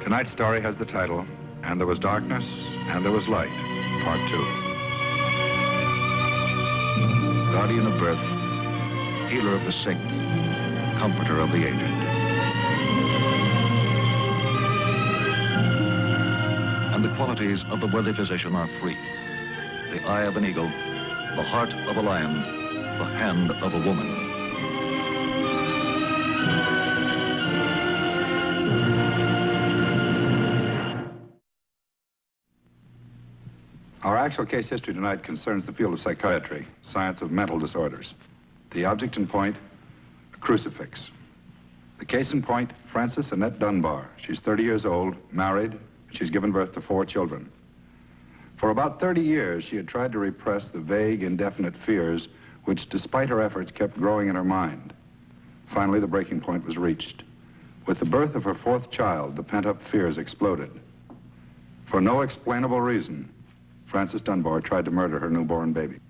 Tonight's story has the title, And There Was Darkness, and There Was Light, Part 2. Guardian of birth, healer of the sick, comforter of the aged. And the qualities of the worthy physician are three: the eye of an eagle, the heart of a lion, the hand of a woman. Our actual case history tonight concerns the field of psychiatry, science of mental disorders. The object in point, a crucifix. The case in point, Frances Annette Dunbar. She's 30 years old, married. She's given birth to 4 children. For about 30 years, she had tried to repress the vague, indefinite fears which, despite her efforts, kept growing in her mind. Finally, the breaking point was reached. With the birth of her 4th child, the pent-up fears exploded. For no explainable reason, Frances Dunbar tried to murder her newborn baby.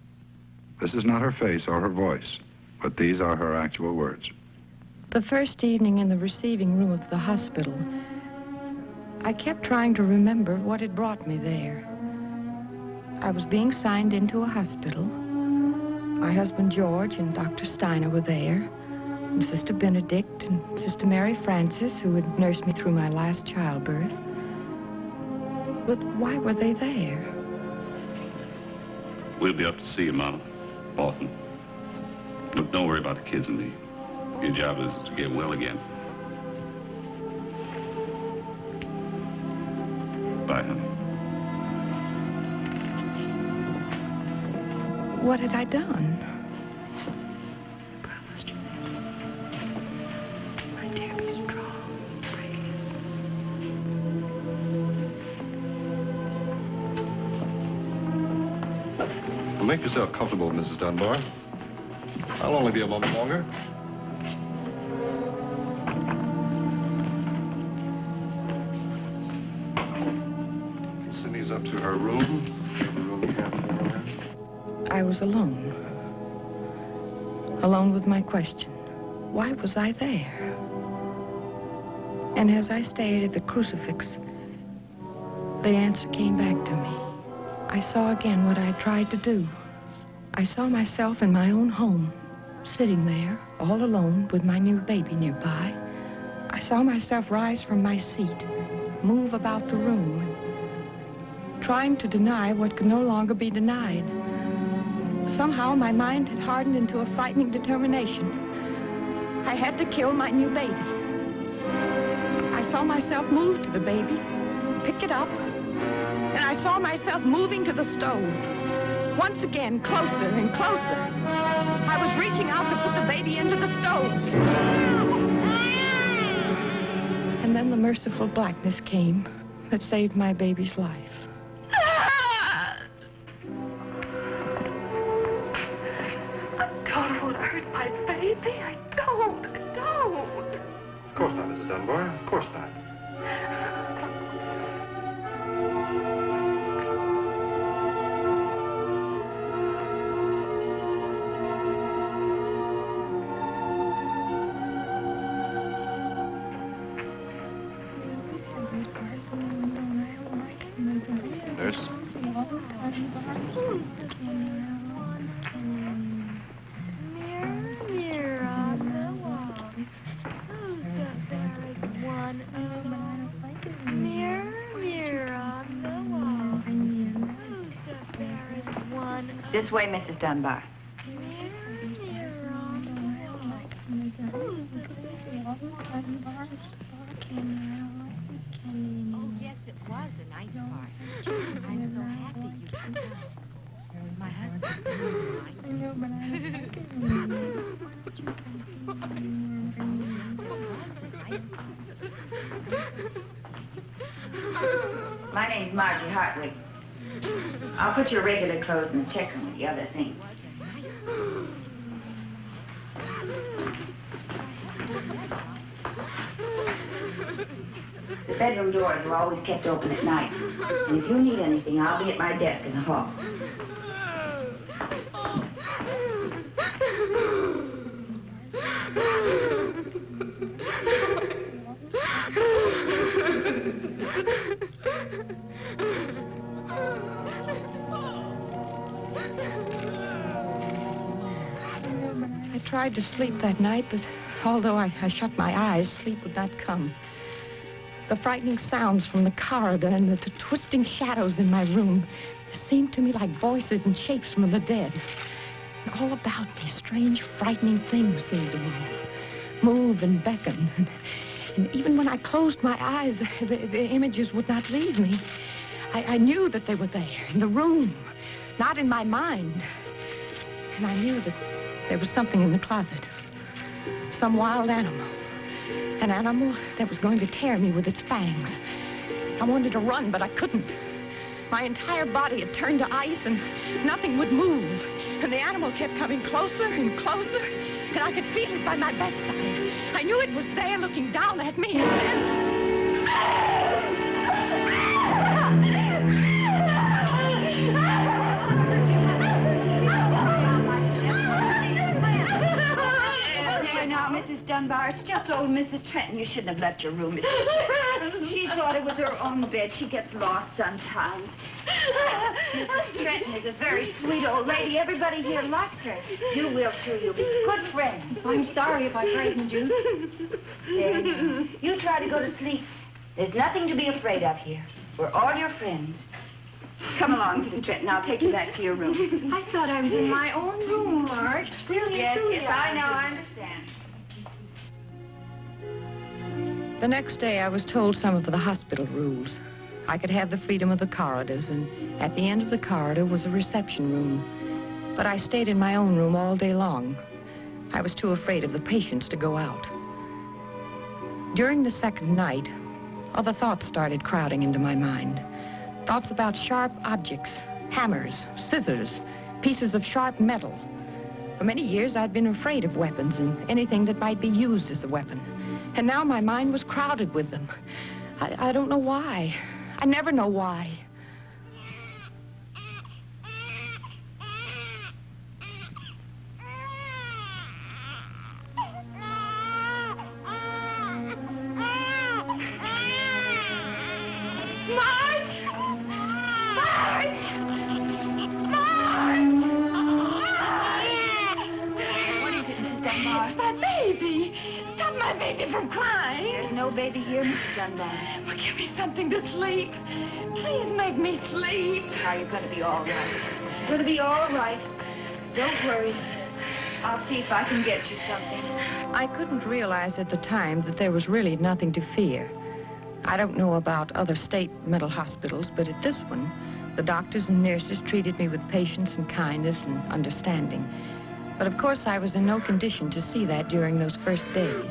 This is not her face or her voice, but these are her actual words. The first evening in the receiving room of the hospital, I kept trying to remember what had brought me there. I was being signed into a hospital. My husband George and Dr. Styner were there, and Sister Benedict and Sister Mary Frances, who had nursed me through my last childbirth. But why were they there? We'll be up to see you, Mama. Often. Look, don't worry about the kids and me. Your job is to get well again. Bye, honey. What had I done? I promised you this. My dear, be strong. Well, make yourself comfortable, Mrs. Dunbar. I'll only be a moment longer. Send these up to her room. The room we have for her. I was alone. Alone with my question. Why was I there? And as I stared at the crucifix, the answer came back to me. I saw again what I had tried to do. I saw myself in my own home, sitting there, all alone, with my new baby nearby. I saw myself rise from my seat, move about the room, trying to deny what could no longer be denied. Somehow, my mind had hardened into a frightening determination. I had to kill my new baby. I saw myself move to the baby, pick it up, and I saw myself moving to the stove. Once again, closer and closer. I was reaching out to put the baby into the stove. And then the merciful blackness came that saved my baby's life. Baby, I don't. Of course not, Mrs. Dunbar. Of course not. Nurse. This way, Mrs. Dunbar. Oh, yes, it was a nice part. I'm so happy you came. My husband really liked it. My name's Margie Hartley. I'll put your regular clothes in the check room with the other things. The bedroom doors are always kept open at night. And if you need anything, I'll be at my desk in the hall. I tried to sleep that night, but although I shut my eyes, sleep would not come. The frightening sounds from the corridor and the twisting shadows in my room seemed to me like voices and shapes from the dead. And all about me, strange, frightening things seemed to move and beckon. And even when I closed my eyes, the images would not leave me. I knew that they were there, in the room, not in my mind. And I knew that there was something in the closet. Some wild animal. An animal that was going to tear me with its fangs. I wanted to run, but I couldn't. My entire body had turned to ice, and nothing would move. And the animal kept coming closer and closer, and I could feel it by my bedside. I knew it was there looking down at me, and then... Now, Mrs. Dunbar, it's just old Mrs. Trenton. You shouldn't have left your room, Mrs. Trenton. She thought it was her own bed. She gets lost sometimes. Mrs. Trenton is a very sweet old lady. Everybody here likes her. You will, too. You'll be good friends. I'm sorry if I frightened you. There now. You try to go to sleep. There's nothing to be afraid of here. We're all your friends. Come along, Mrs. Trenton. I'll take you back to your room. I thought I was in my own room, Marge. Really, Yes, truly, yes, I know. I understand. The next day, I was told some of the hospital rules. I could have the freedom of the corridors, and at the end of the corridor was a reception room. But I stayed in my own room all day long. I was too afraid of the patients to go out. During the second night, other thoughts started crowding into my mind. Thoughts about sharp objects, hammers, scissors, pieces of sharp metal. For many years, I'd been afraid of weapons and anything that might be used as a weapon. And now my mind was crowded with them. I don't know why. I never know why. Marge! Marge! Marge! What is it, Mrs. Dunbar? It's my baby. Stop my baby from crying. There's no baby here, Mrs. Dunbar. Well, give me something to sleep. Please make me sleep. Now, you're going to be all right. You're going to be all right. Don't worry. I'll see if I can get you something. I couldn't realize at the time that there was really nothing to fear. I don't know about other state mental hospitals, but at this one, the doctors and nurses treated me with patience and kindness and understanding. But of course, I was in no condition to see that during those first days.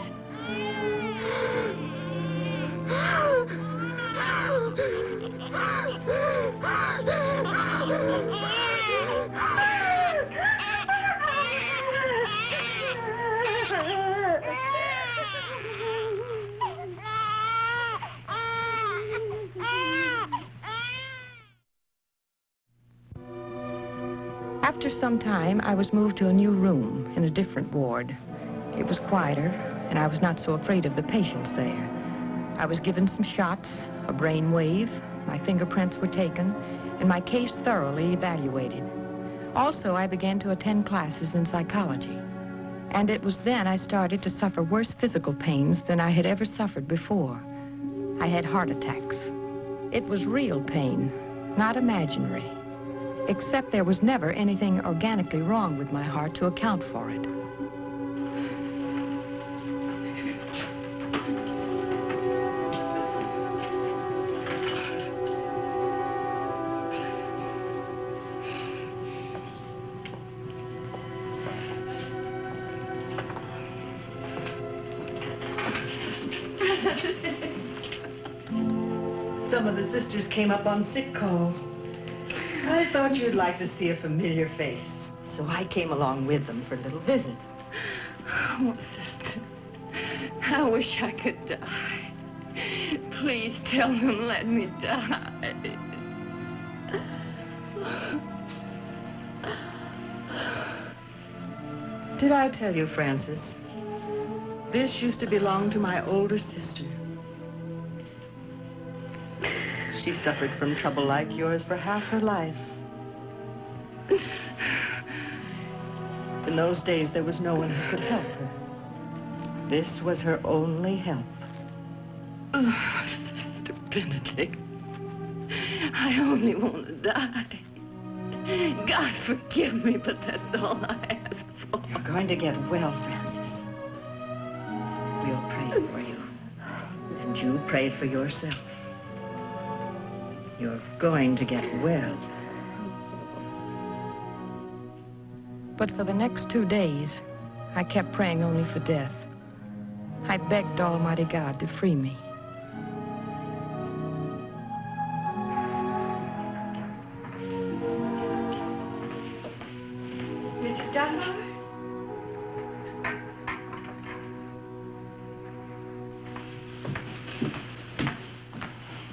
After some time, I was moved to a new room in a different ward. It was quieter, and I was not so afraid of the patients there. I was given some shots, a brain wave, my fingerprints were taken, and my case thoroughly evaluated. Also, I began to attend classes in psychology. And it was then I started to suffer worse physical pains than I had ever suffered before. I had heart attacks. It was real pain, not imaginary. Except there was never anything organically wrong with my heart to account for it. Some of the sisters came up on sick calls. I thought you'd like to see a familiar face, so I came along with them for a little visit. Oh, sister, I wish I could die. Please tell them let me die. Did I tell you, Francis? This used to belong to my older sister. She suffered from trouble like yours for half her life. In those days, there was no one who could help her. This was her only help. Oh, Sister Benedict, I only want to die. God forgive me, but that's all I ask for. You're going to get well, Francis. We'll pray for you. And you pray for yourself. You're going to get well. But for the next 2 days, I kept praying only for death. I begged Almighty God to free me. Mrs. Dunbar?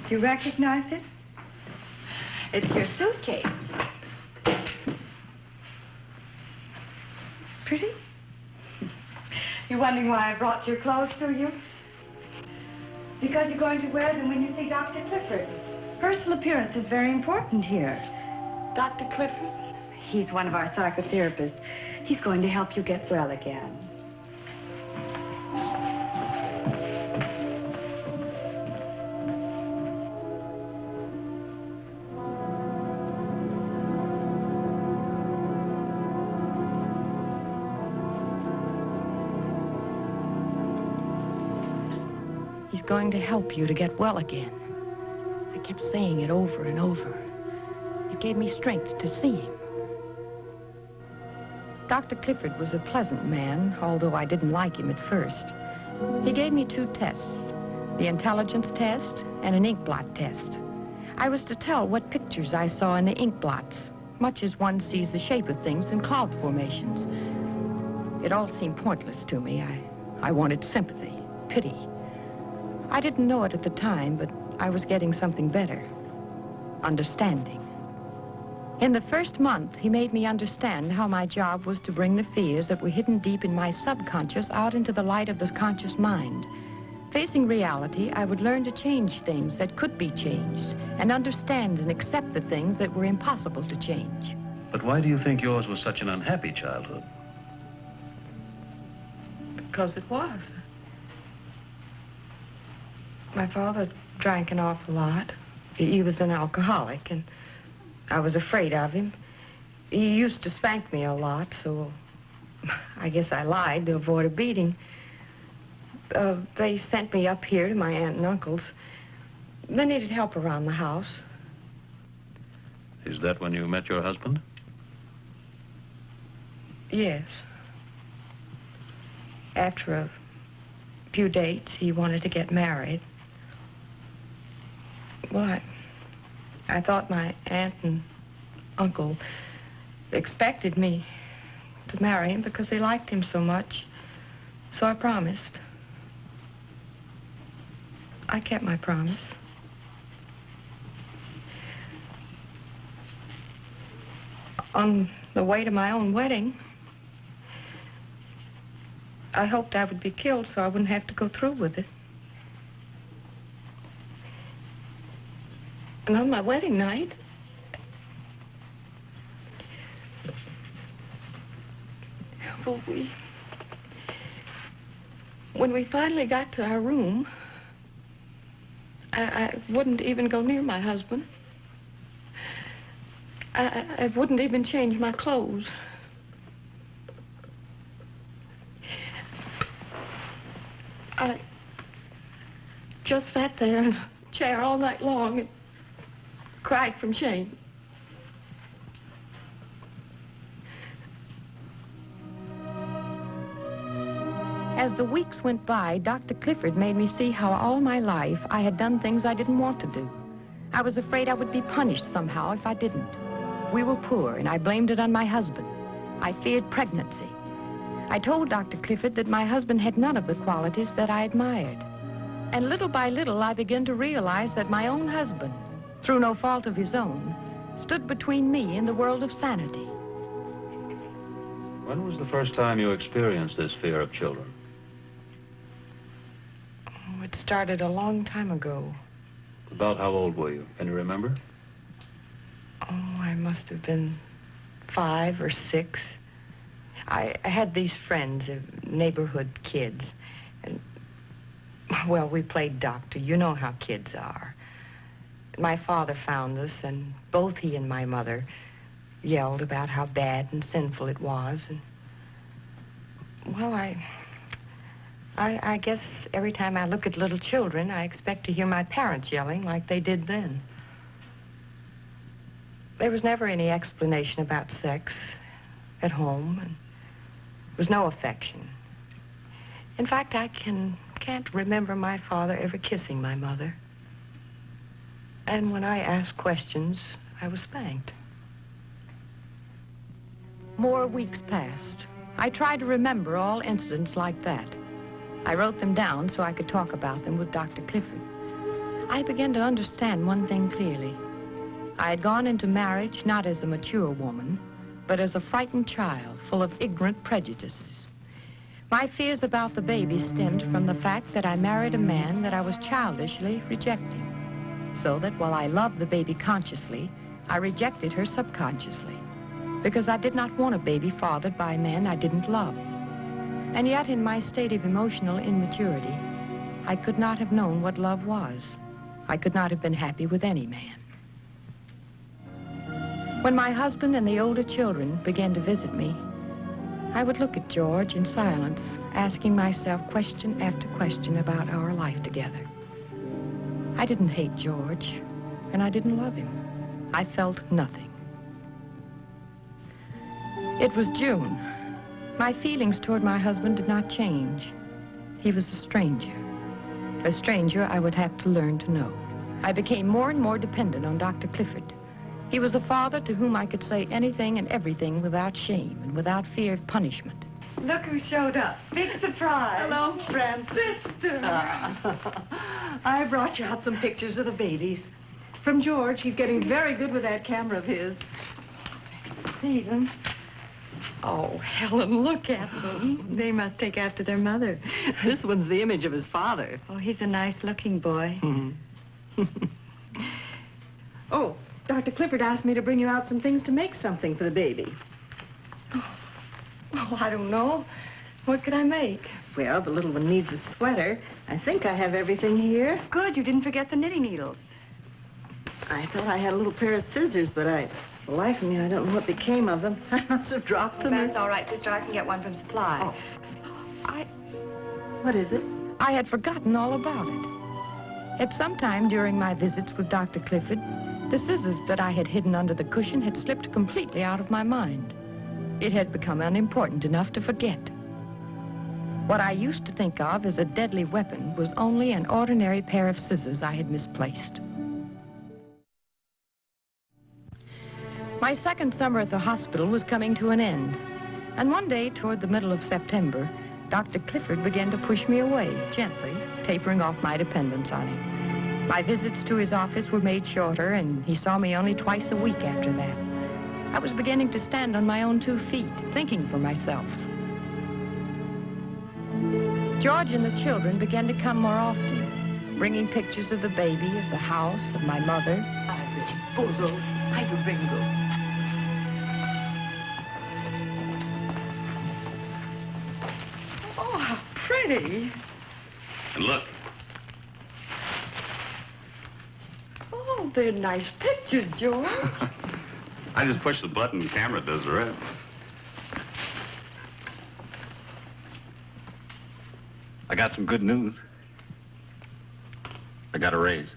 Do you recognize it? It's your suitcase. Pretty? You're wondering why I brought your clothes to you? Because you're going to wear them when you see Dr. Clifford. Personal appearance is very important here. Dr. Clifford? He's one of our psychotherapists. He's going to help you get well again. He's going to help you to get well again. I kept saying it over and over. It gave me strength to see him. Dr. Clifford was a pleasant man, although I didn't like him at first. He gave me 2 tests, the intelligence test and an ink blot test. I was to tell what pictures I saw in the ink blots, much as one sees the shape of things in cloud formations. It all seemed pointless to me. I wanted sympathy, pity. I didn't know it at the time, but I was getting something better. Understanding. In the first month, he made me understand how my job was to bring the fears that were hidden deep in my subconscious out into the light of the conscious mind. Facing reality, I would learn to change things that could be changed and understand and accept the things that were impossible to change. But why do you think yours was such an unhappy childhood? Because it was. My father drank an awful lot. He was an alcoholic, and I was afraid of him. He used to spank me a lot, so I guess I lied to avoid a beating. They sent me up here to my aunt and uncle's. They needed help around the house. Is that when you met your husband? Yes. After a few dates, he wanted to get married. Well, I thought my aunt and uncle expected me to marry him because they liked him so much. So I promised. I kept my promise. On the way to my own wedding, I hoped I would be killed so I wouldn't have to go through with it. And on my wedding night, well, when we finally got to our room, I wouldn't even go near my husband. I wouldn't even change my clothes. I just sat there in a chair all night long and cried from shame. As the weeks went by, Dr. Clifford made me see how all my life I had done things I didn't want to do. I was afraid I would be punished somehow if I didn't. We were poor, and I blamed it on my husband. I feared pregnancy. I told Dr. Clifford that my husband had none of the qualities that I admired. And little by little, I began to realize that my own husband, through no fault of his own, stood between me and the world of sanity. When was the first time you experienced this fear of children? Oh, it started a long time ago. About how old were you? Can you remember? Oh, I must have been 5 or 6. I had these friends, neighborhood kids, and, well, we played doctor. You know how kids are. My father found us, and both he and my mother yelled about how bad and sinful it was. And, well, I guess every time I look at little children, I expect to hear my parents yelling like they did then. There was never any explanation about sex at home, and there was no affection. In fact, I can't remember my father ever kissing my mother. And when I asked questions, I was spanked. More weeks passed. I tried to remember all incidents like that. I wrote them down so I could talk about them with Dr. Clifford. I began to understand one thing clearly. I had gone into marriage not as a mature woman, but as a frightened child full of ignorant prejudices. My fears about the baby stemmed from the fact that I married a man that I was childishly rejecting, so that while I loved the baby consciously, I rejected her subconsciously, because I did not want a baby fathered by a man I didn't love. And yet, in my state of emotional immaturity, I could not have known what love was. I could not have been happy with any man. When my husband and the older children began to visit me, I would look at George in silence, asking myself question after question about our life together. I didn't hate George, and I didn't love him. I felt nothing. It was June. My feelings toward my husband did not change. He was a stranger I would have to learn to know. I became more and more dependent on Dr. Clifford. He was a father to whom I could say anything and everything without shame and without fear of punishment. Look who showed up. Big surprise. Hello, Francisca. I brought you out some pictures of the babies. From George. He's getting very good with that camera of his. See them? Oh, Helen, look at them. They must take after their mother. This one's the image of his father. Oh, he's a nice-looking boy. Oh, Dr. Clifford asked me to bring you out some things to make something for the baby. Oh, I don't know. What could I make? Well, the little one needs a sweater. I think I have everything here. Good, you didn't forget the knitting needles. I thought I had a little pair of scissors, but for the life of me, I don't know what became of them. I must have dropped them. That's all right, sister. I can get one from Supply. Oh. What is it? I had forgotten all about it. At some time during my visits with Dr. Clifford, the scissors that I had hidden under the cushion had slipped completely out of my mind. It had become unimportant enough to forget. What I used to think of as a deadly weapon was only an ordinary pair of scissors I had misplaced. My second summer at the hospital was coming to an end, and one day toward the middle of September, Dr. Clifford began to push me away, gently, tapering off my dependence on him. My visits to his office were made shorter, and he saw me only twice a week after that. I was beginning to stand on my own 2 feet, thinking for myself. George and the children began to come more often, bringing pictures of the baby, of the house, of my mother. Oh, how pretty. And look. Oh, they're nice pictures, George. I just push the button and the camera does the rest. I got some good news. I got a raise.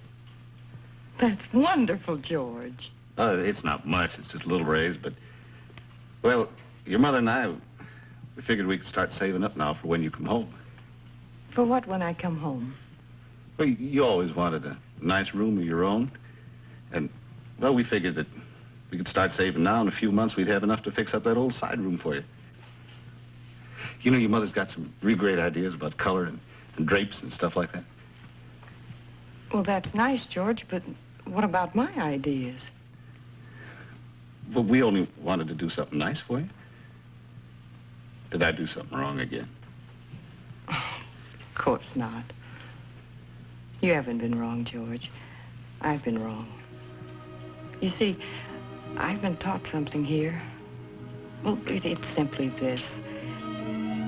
That's wonderful, George. It's not much. It's just a little raise, but... Well, your mother and I, we figured we could start saving up now for when you come home. For what when I come home? Well, you always wanted a nice room of your own. And, well, we figured that we could start saving now. In a few months, we'd have enough to fix up that old side room for you. You know, your mother's got some real great ideas about color and drapes and stuff like that. Well, that's nice, George, but what about my ideas? Well, we only wanted to do something nice for you. Did I do something wrong again? Of course not. You haven't been wrong, George. I've been wrong. You see, I've been taught something here. Well, it's simply this.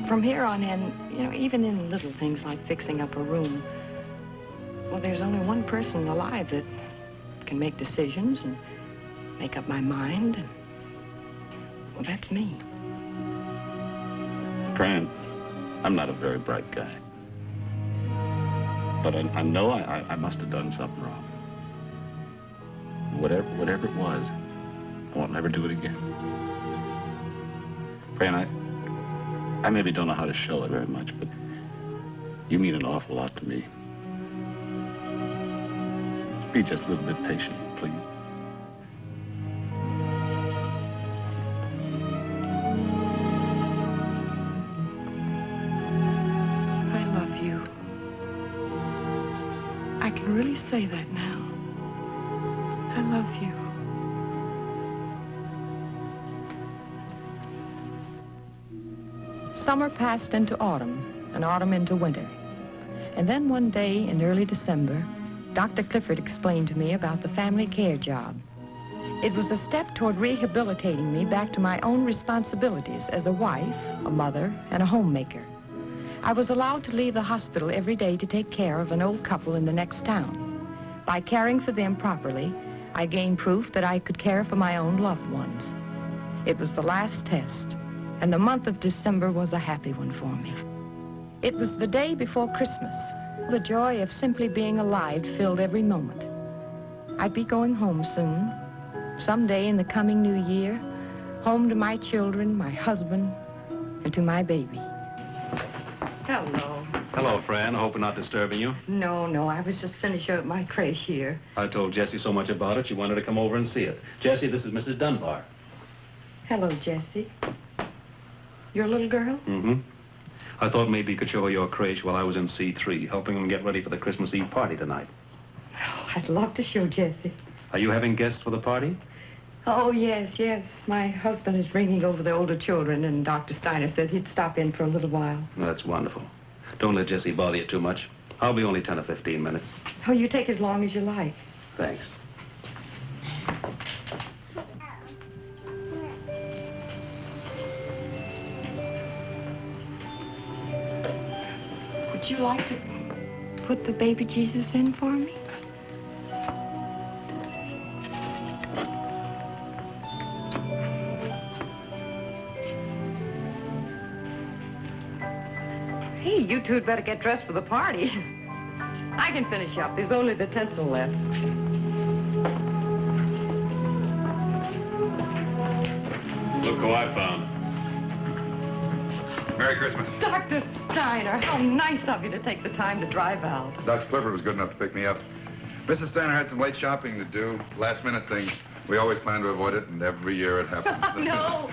From here on in, you know, even in little things like fixing up a room, well, there's only one person alive that can make decisions and make up my mind. And, well, that's me. Fran, I'm not a very bright guy. But I know I must have done something wrong. Whatever it was, I won't never do it again. Fran, I maybe don't know how to show it very much, but you mean an awful lot to me. Be just a little bit patient, please. I love you. I can really say that now. I love you. Summer passed into autumn, and autumn into winter. And then one day in early December, Dr. Clifford explained to me about the family care job. It was a step toward rehabilitating me back to my own responsibilities as a wife, a mother, and a homemaker. I was allowed to leave the hospital every day to take care of an old couple in the next town. By caring for them properly, I gained proof that I could care for my own loved ones. It was the last test, and the month of December was a happy one for me. It was the day before Christmas. The joy of simply being alive filled every moment. I'd be going home soon, someday in the coming new year, home to my children, my husband, and to my baby. Hello. Hello, Fran. I hope I'm not disturbing you. No, I was just finishing up my creche here. I told Jessie so much about it, she wanted to come over and see it. Jessie, this is Mrs. Dunbar. Hello, Jessie. Your little girl? Mm-hmm. I thought maybe you could show her your creche while I was in C3, helping them get ready for the Christmas Eve party tonight. Oh, I'd love to show Jessie. Are you having guests for the party? Oh, yes. My husband is bringing over the older children, and Dr. Styner said he'd stop in for a little while. That's wonderful. Don't let Jessie bother you too much. I'll be only 10 or 15 minutes. Oh, you take as long as you like. Thanks. Would you like to put the baby Jesus in for me? Hey, you two'd better get dressed for the party. I can finish up. There's only the tinsel left. Look who I found. Merry Christmas. Dr. Styner, how nice of you to take the time to drive out. Dr. Clifford was good enough to pick me up. Mrs. Styner had some late shopping to do, last-minute thing. We always plan to avoid it, and every year it happens. No.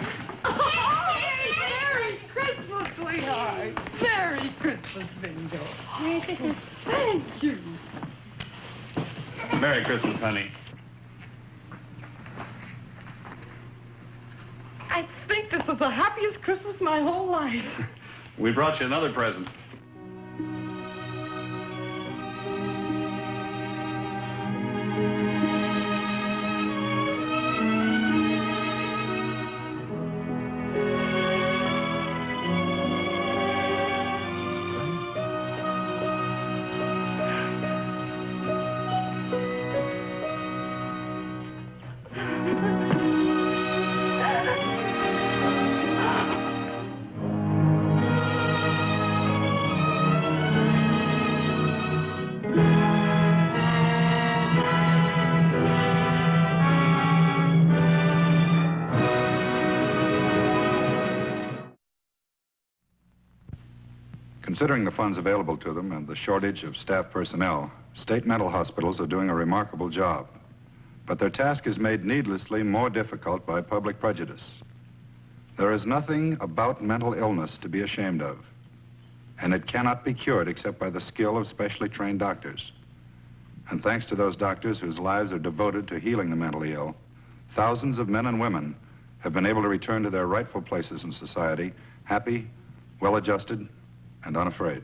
Oh, Merry Christmas, sweetheart. Merry Christmas, Bingo. Merry Christmas. Thank you. Merry Christmas, honey. I think this is the happiest Christmas my whole life. We brought you another present. Considering the funds available to them and the shortage of staff personnel, state mental hospitals are doing a remarkable job. But their task is made needlessly more difficult by public prejudice. There is nothing about mental illness to be ashamed of, and it cannot be cured except by the skill of specially trained doctors. And thanks to those doctors whose lives are devoted to healing the mentally ill, thousands of men and women have been able to return to their rightful places in society, happy, well-adjusted, and unafraid.